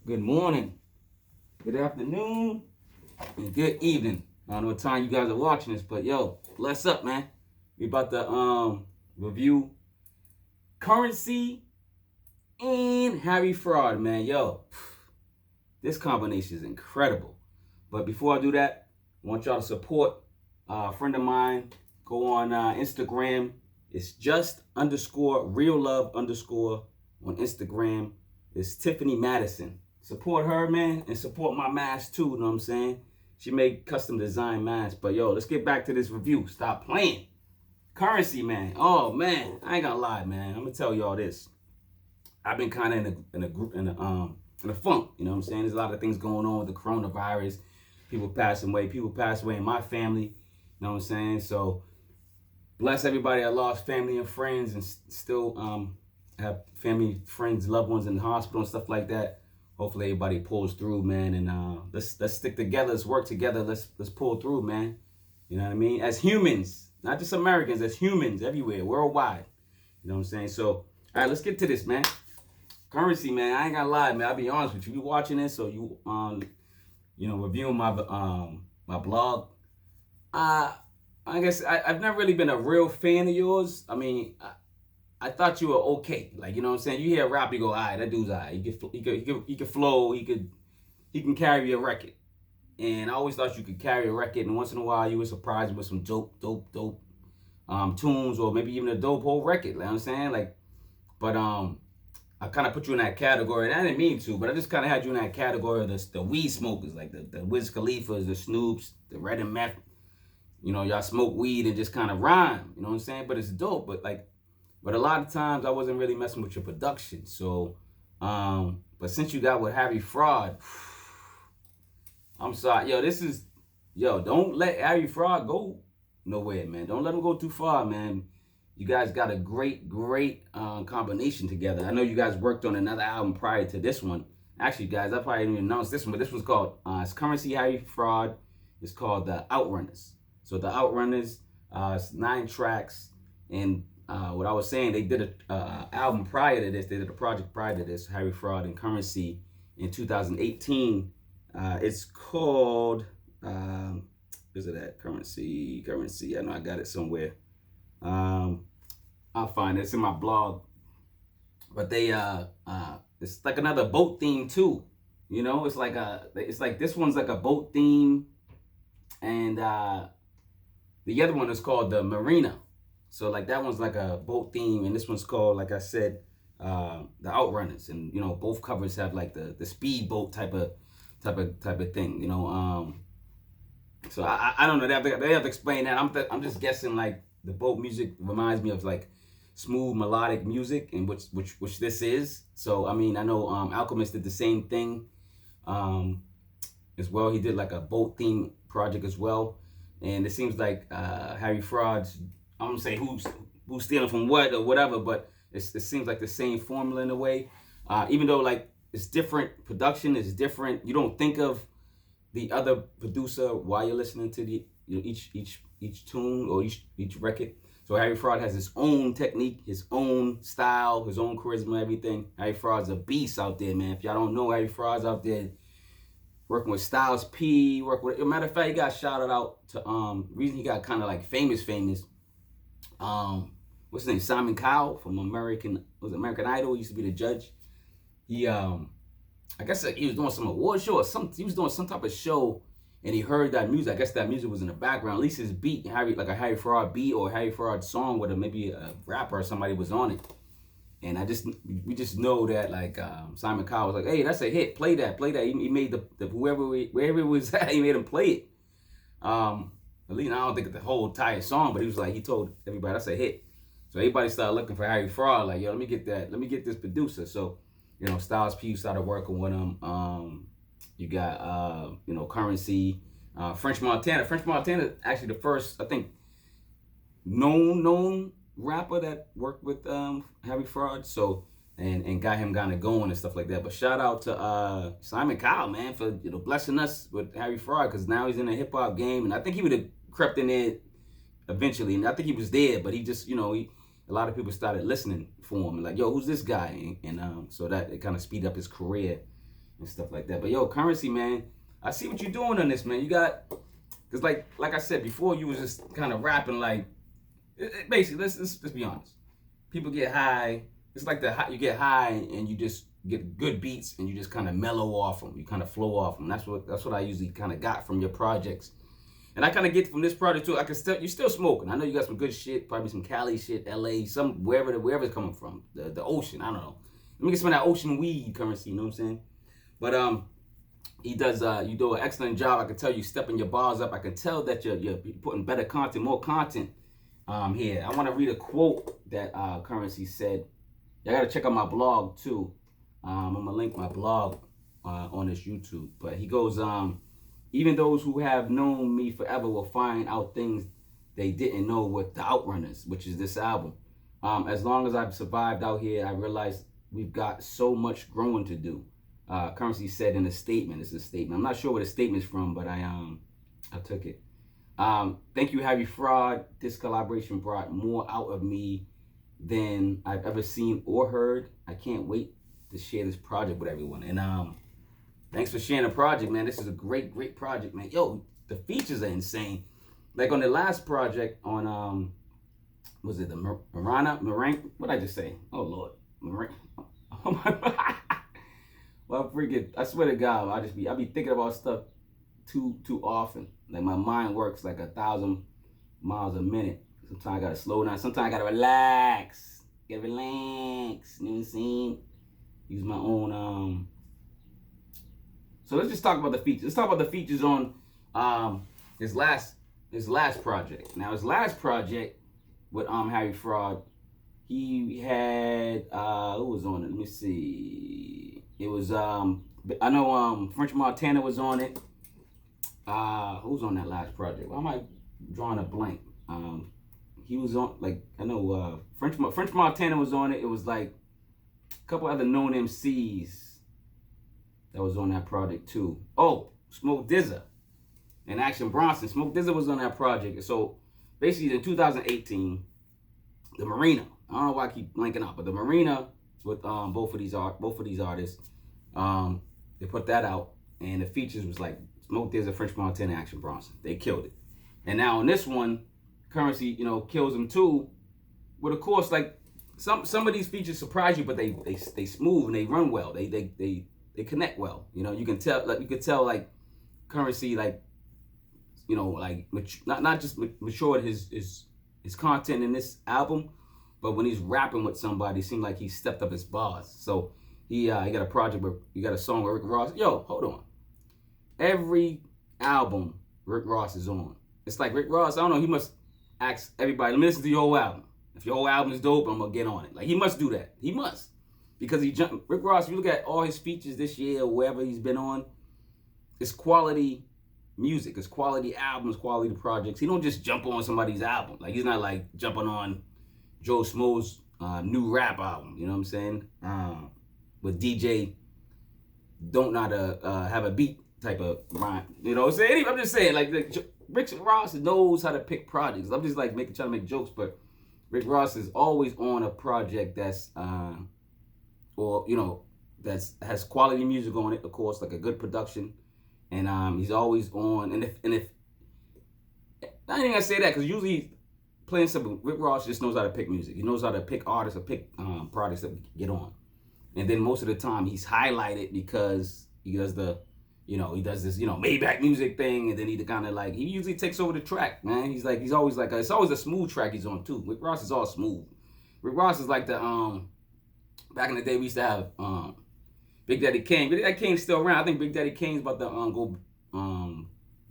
good morning, good afternoon, and good evening. I don't know what time you guys are watching this, but yo, bless up, man. We about to review Currency and Harry Fraud, man. Yo, this combination is incredible. But before I do that, I want y'all to support a friend of mine. Go on Instagram. It's just underscore real love underscore on Instagram. It's Tiffany Madison. Support her, man, and support my mask too, you know what I'm saying? She made custom design masks. But yo, let's get back to this review. Stop playing. Currency, man. Oh man, I ain't gonna lie, man. I'm gonna tell y'all this. I've been kind of in a funk, you know what I'm saying? There's a lot of things going on with the coronavirus. People passing away. People passed away in my family, you know what I'm saying? So bless everybody that lost family and friends and still have family, friends, loved ones in the hospital and stuff like that. Hopefully everybody pulls through, man, and let's stick together. Let's work together. Let's pull through, man. You know what I mean? As humans, not just Americans, as humans everywhere, worldwide. You know what I'm saying? So, all right, let's get to this, man. Currency, man. I ain't gonna lie, man. I'll be honest with you. You watching this, or you reviewing my my blog. I guess I've never really been a real fan of yours. I mean, I thought you were okay. Like, you know what I'm saying? You hear rap, you go, all right, that dude's all right. He could flow. He can carry a record. And I always thought you could carry a record. And once in a while, you were surprised with some dope tunes, or maybe even a dope whole record. You know what I'm saying? Like, but I kind of put you in that category. And I didn't mean to, but I just kind of had you in that category of the weed smokers, like the Wiz Khalifas, the Snoops, the Red and Meth. You know, y'all smoke weed and just kind of rhyme. You know what I'm saying? But it's dope. But a lot of times I wasn't really messing with your production. So, but since you got with Harry Fraud, I'm sorry. Don't let Harry Fraud go nowhere, man. Don't let him go too far, man. You guys got a great combination together. I know you guys worked on another album prior to this one. Actually, guys, I probably didn't even announce this one, but this one's called, it's Currency, Harry Fraud. It's called the Outrunners. So the Outrunners, it's 9 tracks, and what I was saying, they did a album prior to this. They did a project prior to this, Harry Fraud and Currency, in 2018. It's called, is it at Currency? I know I got it somewhere. I'll find it. It's in my blog. But they, it's like another boat theme too. You know, it's like this one's like a boat theme, and the other one is called the Marina. So like that one's like a boat theme, and this one's called, like I said, the Outrunners. And you know, both covers have like the speedboat type of thing. You know, so I don't know. They have to explain that. I'm just guessing. Like the boat music reminds me of like smooth melodic music, and which this is. So I mean, I know Alchemist did the same thing as well. He did like a boat theme project as well, and it seems like Harry Fraud's, I'm gonna say who's stealing from what or whatever, but it seems like the same formula in a way. Even though like it's different, production is different. You don't think of the other producer while you're listening to each tune or each record. So Harry Fraud has his own technique, his own style, his own charisma, everything. Harry Fraud's a beast out there, man. If y'all don't know, Harry Fraud's out there working with Styles P, matter of fact, he got shouted out to reason he got kind of like famous. What's his name? Simon Cowell from American Idol. He used to be the judge. He I guess he was doing some award show or something. He was doing some type of show, and he heard that music. I guess that music was in the background. At least his beat, like a Harry Fraud beat or a Harry Fraud song, with maybe a rapper or somebody was on it. And we just know that like Simon Cowell was like, hey, that's a hit. Play that. He made wherever it was at, he made him play it. At least I don't think the whole entire song, but he told everybody that's a hit. So everybody started looking for Harry Fraud, like, yo, let me get this producer. So, you know, Styles P started working with him. You got Currency, French Montana. French Montana actually the first, I think, known rapper that worked with Harry Fraud. So and got him kind of going and stuff like that. But shout out to Simon Cowell, man, for blessing us with Harry Fraud, because now he's in the hip hop game, and I think he would have crept in there eventually, and I think he was there, but he just a lot of people started listening for him and like, yo, who's this guy? And so that it kind of speed up his career. and stuff like that. But yo, Currency, man, I see what you're doing on this, man. You got, cause like I said before, you was just kind of rapping like, basically, let's be honest. People get high. It's like you get high and you just get good beats and you just kind of mellow off them. You kind of flow off them. That's what I usually kind of got from your projects. And I kind of get from this project too. I can still, you still smoking. I know you got some good shit, probably some Cali shit, LA, some wherever it's coming from, the ocean. I don't know. Let me get some of that ocean weed, Currency. You know what I'm saying? But he does. You do an excellent job. I can tell you stepping your bars up. I can tell that you're putting better content, more content here. I want to read a quote that Currency said. Y'all gotta check out my blog too. I'm gonna link my blog on this YouTube. But he goes, even those who have known me forever will find out things they didn't know with the Outrunners, which is this album. As long as I've survived out here, I realize we've got so much growing to do. Currency said in a statement. It's a statement. I'm not sure where the statement's from, but I took it. Thank you, Heavy Fraud. This collaboration brought more out of me than I've ever seen or heard. I can't wait to share this project with everyone. And thanks for sharing the project, man. This is a great project, man. Yo, the features are insane. Like on the last project on was it the Meringue? What did I just say? Oh Lord, Meringue. Oh my God. Well, I swear to God, I be thinking about stuff too often. Like my mind works like 1,000 miles a minute. Sometimes I gotta slow down. Sometimes I gotta relax. Gotta relax. You know what I'm saying? Use my own. So let's just talk about the features. Let's talk about the features on his last project. Now his last project with Harry Fraud, he had who was on it? Let me see. It was I know French Montana was on it. Who was on that last project? Why am I drawing a blank? He was on, like, I know French Montana was on it. It was like a couple other known MCs that was on that project too. Oh, Smoke DZA and Action Bronson. Smoke DZA was on that project. So basically in 2018, the Marina. I don't know why I keep blanking out, but the Marina with both of these artists, they put that out, and the features was like Smoke DZA, French Montana, Action Bronson. They killed it. And now on this one, Currency, you know, kills them too. But of course, like some of these features surprise you, but they smooth and they run well. They connect well. You know, you can tell like Currency, like, you know, like not just matured his content in this album, but when he's rapping with somebody, it seems like he stepped up his bars. So he got a project where you got a song with Rick Ross. Yo, hold on. Every album Rick Ross is on. It's like Rick Ross, I don't know, he must ask everybody, let me listen to your whole album. If your whole album is dope, I'm gonna get on it. Like, he must do that. He must. Because Rick Ross, if you look at all his features this year or wherever he's been on, it's quality music, it's quality albums, quality projects. He don't just jump on somebody's album. Like, he's not like jumping on Joe Smo's new rap album, you know what I'm saying? With DJ don't know how to have a beat type of rhyme, you know what I'm saying? I'm just saying, like Rick Ross knows how to pick projects. I'm just like trying to make jokes, but Rick Ross is always on a project that's or you know, has quality music on it, of course, like a good production, and he's always on. And if I ain't gonna say that, because usually plain simple, Rick Ross just knows how to pick music. He knows how to pick artists or pick projects that we can get on. And then most of the time he's highlighted because he does this, you know, Maybach music thing, and then he kind of like, he usually takes over the track, man. He's always like, it's always a smooth track he's on too. Rick Ross is all smooth. Rick Ross is like the, back in the day we used to have Big Daddy Kane. Big Daddy Kane's still around. I think Big Daddy Kane's about to go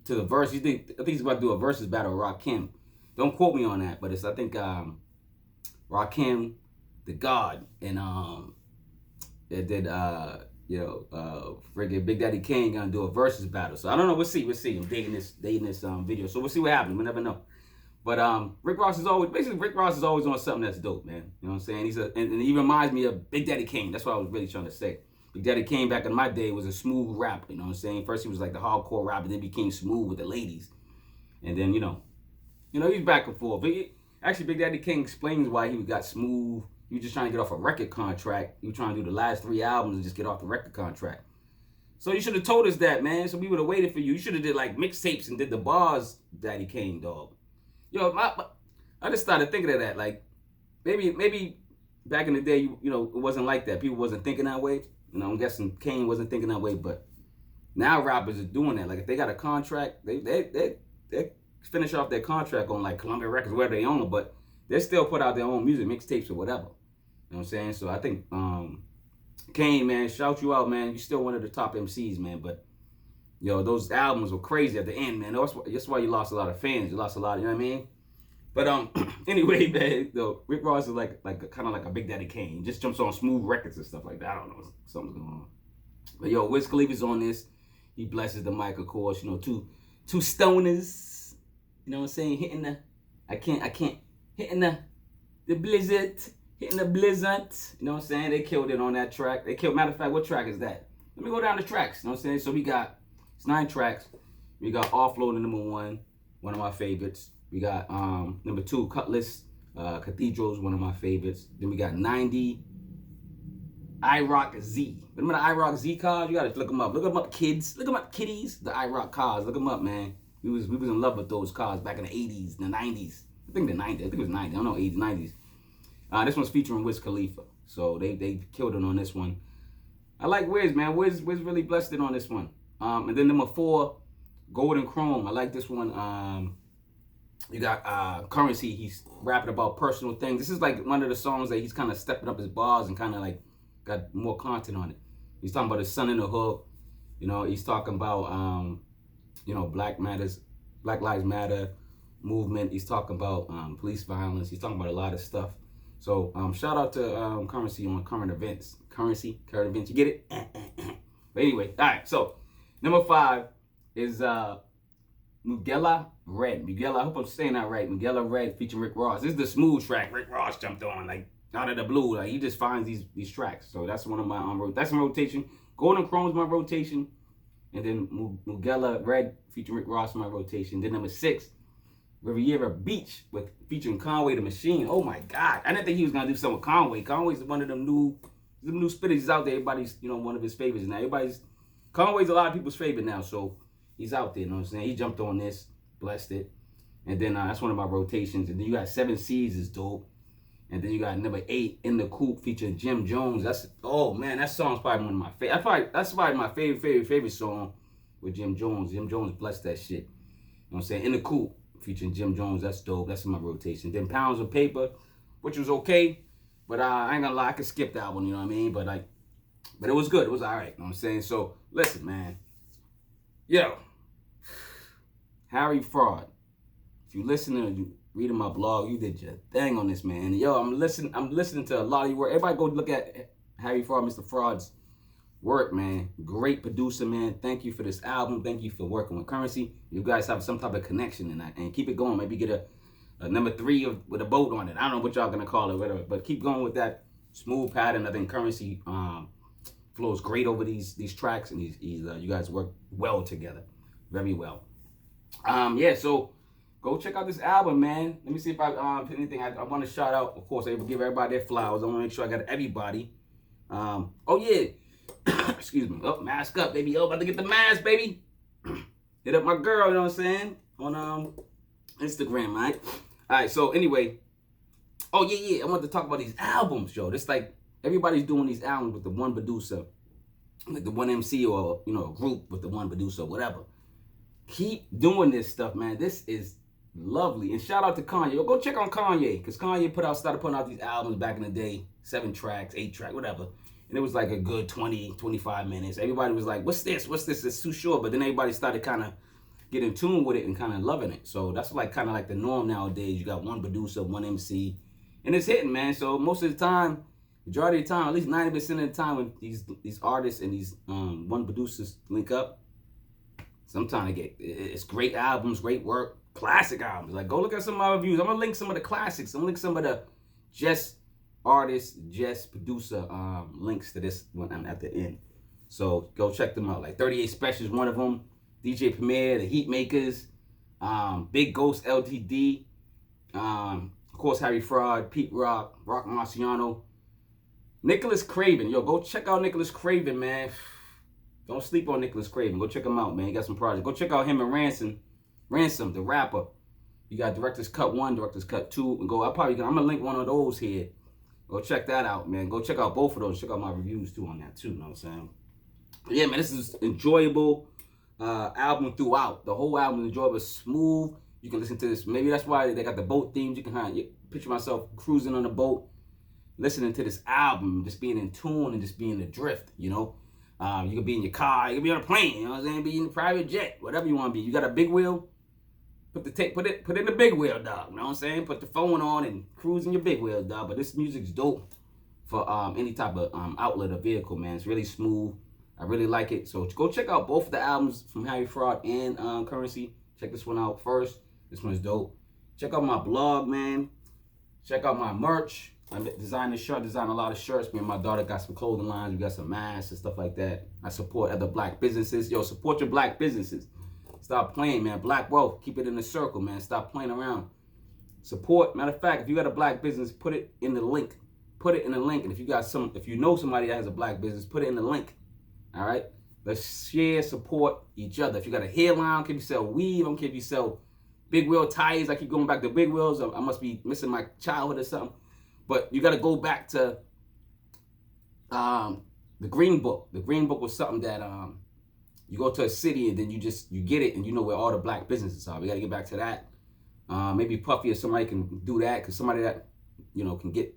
to the verse. I think he's about to do a versus battle with Rakim. Don't quote me on that, but it's, I think, Rakim, the God, and it did friggin' Big Daddy Kane gonna do a versus battle. So I don't know. We'll see. I'm dating this video. So we'll see what happens. We never know. But Rick Ross is always on something that's dope, man. You know what I'm saying? And he reminds me of Big Daddy Kane. That's what I was really trying to say. Big Daddy Kane back in my day was a smooth rapper. You know what I'm saying? First he was like the hardcore rapper, then became smooth with the ladies, and then you know he's back and forth. But actually, Big Daddy Kane explains why he got smooth. He was just trying to get off a record contract. He was trying to do the last 3 albums and just get off the record contract. So you should have told us that, man. So we would have waited for you. You should have did like mixtapes and did the bars, Daddy Kane, dog. Yo, I just started thinking of that. Like, maybe back in the day, you know, it wasn't like that. People wasn't thinking that way. You know, I'm guessing Kane wasn't thinking that way, but now rappers are doing that. Like, if they got a contract, they finish off their contract on like Columbia Records, where they own it, but they still put out their own music, mixtapes or whatever. You know what I'm saying? So I think Kane, man, shout you out, man. You're still one of the top MCs, man. But yo, those albums were crazy at the end, man. That's why you lost a lot of fans. You lost a lot, you know what I mean? But anyway, man, though, Rick Ross is like kind of like a Big Daddy Kane. He just jumps on smooth records and stuff like that. I don't know, something's going on. But yo, Wiz Khalifa's on this. He blesses the mic, of course. You know, two stoners. You know what I'm saying? Hitting the, I can't hitting the blizzard, hitting the blizzard. You know what I'm saying? They killed it on that track. Matter of fact, what track is that? Let me go down the tracks. You know what I'm saying? So it's 9 tracks. We got Offloading #1, one of my favorites. We got number 2, Cutlass Cathedrals, one of my favorites. Then we got 90 IROC-Z. Remember the IROC-Z cars? You gotta look them up. Look them up, kids. Look them up, kiddies. The IROC cars. Look them up, man. We was in love with those cars back in the 80s, the 90s. I think the 90s. I think it was 90s. I don't know, 80s, 90s. This one's featuring Wiz Khalifa. So they killed it on this one. I like Wiz, man. Wiz really blessed it on this one. And then number 4, Golden Chrome. I like this one. You got Currency. He's rapping about personal things. This is like one of the songs that he's kind of stepping up his bars and kind of like got more content on it. He's talking about his son in the hood. You know, he's talking about you know, Black Lives Matter movement. He's talking about police violence. He's talking about a lot of stuff. So shout out to Currency on current events. Current events. You get it? But anyway, all right. So number 5 is Mugello Red. Mugello, I hope I'm saying that right. Mugello Red featuring Rick Ross. This is the smooth track. Rick Ross jumped on like out of the blue. Like he just finds these tracks. So that's one of my that's my rotation. Golden Chrome's my rotation, and then Mugello Red featuring Rick Ross my rotation. Then number 6, Rivera Beach featuring Conway the Machine. Oh my God, I didn't think he was gonna do something with Conway. Conway's one of them new spitters out there. Everybody's, you know, one of his favorites now. Conway's a lot of people's favorite now. So he's out there, you know what I'm saying? He jumped on this, blessed it. And then that's one of my rotations. And then you got 7 Seas is dope. And then you got number 8, In the Coupe featuring Jim Jones. Oh man, that song's probably one of my favorite. That's probably my favorite song with Jim Jones. Jim Jones blessed that shit. You know what I'm saying? In the Coupe featuring Jim Jones. That's dope. That's in my rotation. Then Pounds of Paper, which was okay. But I ain't gonna lie, I could skip that one, you know what I mean? But it was good. It was all right. You know what I'm saying? So listen, man. Yo, Harry Fraud. If you listening or you reading my blog, you did your thing on this, man. Yo, I'm listening to a lot of your work. Everybody go look at Harry Fraud, Mr. Fraud's work, man. Great producer, man. Thank you for this album. Thank you for working with Currency. You guys have some type of connection in that, and keep it going. Maybe get a number 3 with a boat on it. I don't know what y'all gonna call it, whatever. But keep going with that smooth pattern. I think Currency flows great over these tracks, and you guys work well together, very well. Yeah, so go check out this album, man. Let me see if I put anything. I want to shout out, of course. I will give everybody their flowers. I want to make sure I got everybody. Oh yeah, excuse me. Oh, mask up, baby. Oh, about to get the mask, baby. Hit up my girl. You know what I'm saying? On Instagram, right? All right. So anyway, oh yeah. I want to talk about these albums, yo. This like everybody's doing these albums with the one producer, like the one MC, or you know, a group with the one producer, whatever. Keep doing this stuff, man. This is lovely. And shout out to Kanye. Yo, go check on Kanye, because Kanye started putting out these albums back in the day, 7 tracks, 8 tracks, whatever. And it was like a good 20, 25 minutes. Everybody was like, what's this? What's this? It's too short. But then everybody started kind of getting in tune with it and kind of loving it. So that's like kind of like the norm nowadays. You got one producer, one MC, and it's hitting, man. So most of the time, majority of the time, at least 90% of the time, when these artists and these one producers link up, sometimes it's great albums, great work, classic albums. Like, go look at some of my reviews. I'm gonna link some of the classics. I'm gonna link some of the just artist, just producer links to this one at the end. So go check them out. Like 38 Special is one of them. DJ Premier, the Heatmakers, Big Ghost LTD, of course Harry Fraud, Pete Rock, Rock Marciano, Nicholas Craven. Yo, go check out Nicholas Craven, man. Don't sleep on Nicholas Craven. Go check him out, man. He got some projects. Go check out him and Ransom, the rapper. You got Director's Cut 1, Director's Cut 2. And I'm going to link one of those here. Go check that out, man. Go check out both of those. Check out my reviews, too, on that, too. You know what I'm saying? But yeah, man, this is enjoyable album throughout. The whole album is enjoyable, smooth. You can listen to this. Maybe that's why they got the boat themes. You can picture myself cruising on the boat, listening to this album, just being in tune and just being adrift, you know? You could be in your car, you could be on a plane, you know what I'm saying? Be in a private jet, whatever you want to be. You got a big wheel, put it in the big wheel, dog. You know what I'm saying? Put the phone on and cruise in your big wheel, dog. But this music's dope for any type of outlet or vehicle, man. It's really smooth. I really like it. So go check out both of the albums from Harry Fraud and Currency. Check this one out first. This one's dope. Check out my blog, man. Check out my merch. I design a lot of shirts. Me and my daughter got some clothing lines. We got some masks and stuff like that. I support other black businesses. Yo, support your black businesses. Stop playing, man. Black wealth. Keep it in the circle, man. Stop playing around. Support. Matter of fact, if you got a black business, put it in the link. Put it in the link. And if you know somebody that has a black business, put it in the link. All right? Let's share, support each other. If you got a hairline, I don't care if you sell weave, I don't care if you sell big wheel tires. I keep going back to big wheels. I must be missing my childhood or something. But you got to go back to the Green Book. The Green Book was something that you go to a city and then you get it and you know where all the black businesses are. We got to get back to that. Maybe Puffy or somebody can do that, because somebody that, you know, can get,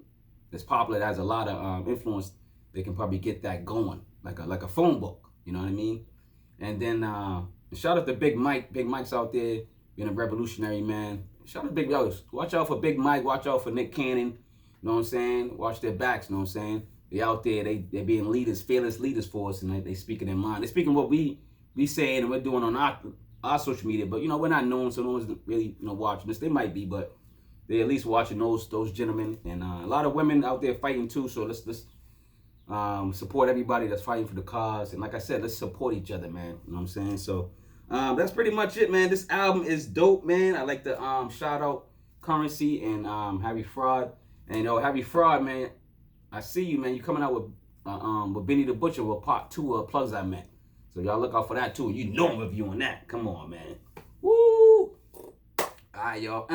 that's popular, that has a lot of influence, they can probably get that going, like a phone book. You know what I mean? And then shout out to Big Mike. Big Mike's out there being a revolutionary, man. Shout out to Big Yo's. Watch out for Big Mike. Watch out for Nick Cannon. You know what I'm saying? Watch their backs, you know what I'm saying? They out there, they being leaders, fearless leaders for us, and they speaking their mind. They speaking what we saying and we're doing on our social media, but, you know, we're not known, so no one's really, you know, watching this. They might be, but they're at least watching those gentlemen. And a lot of women out there fighting too, so let's support everybody that's fighting for the cause. And like I said, let's support each other, man. You know what I'm saying? So that's pretty much it, man. This album is dope, man. I like to shout out Currency and Harry Fraud. And, you know, Harry Fraud, man, I see you, man. You coming out with Benny the Butcher with part 2 of Plugs I Met. So y'all look out for that too. You know I'm reviewing that. Come on, man. Woo! All right, y'all.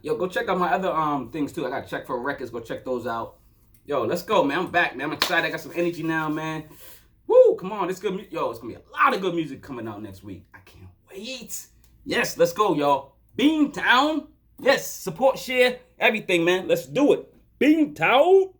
Yo, go check out my other things too. I got Check for Records. Go check those out. Yo, let's go, man. I'm back, man. I'm excited. I got some energy now, man. Woo! Come on. This good. Yo, it's gonna be a lot of good music coming out next week. I can't wait. Yes, let's go, y'all. Beantown. Yes, support, share, everything, man. Let's do it. Beantown.